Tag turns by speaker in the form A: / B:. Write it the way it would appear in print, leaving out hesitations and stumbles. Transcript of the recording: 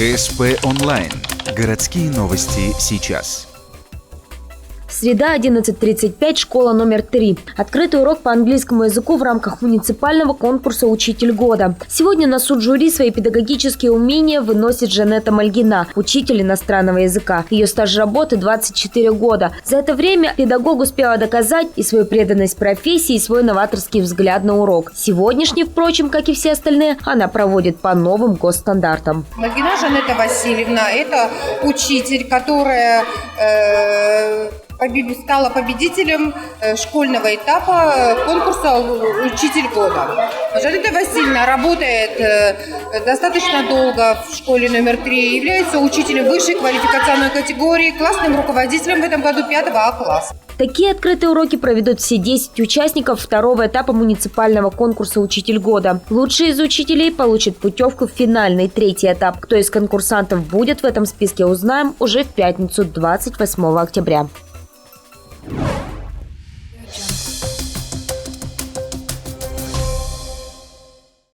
A: ГСП онлайн. Городские новости сейчас.
B: Среда, 11:35, школа номер 3. Открытый урок по английскому языку в рамках муниципального конкурса «Учитель года». Сегодня на суд жюри свои педагогические умения выносит Жанетта Мальгина, учитель иностранного языка. Ее стаж работы 24 года. За это время педагог успела доказать и свою преданность профессии, и свой новаторский взгляд на урок. Сегодняшний, впрочем, как и все остальные, она проводит по новым госстандартам.
C: Мальгина Жанетта Васильевна – это учитель, которая стала победителем школьного этапа конкурса «Учитель года». Жанетта Васильевна работает достаточно долго в школе номер 3, является учителем высшей квалификационной категории, классным руководителем в этом году 5 А класса.
B: Такие открытые уроки проведут все 10 участников второго этапа муниципального конкурса «Учитель года». Лучшие из учителей получат путевку в финальный 3-й этап. Кто из конкурсантов будет в этом списке, узнаем уже в пятницу, 28 октября.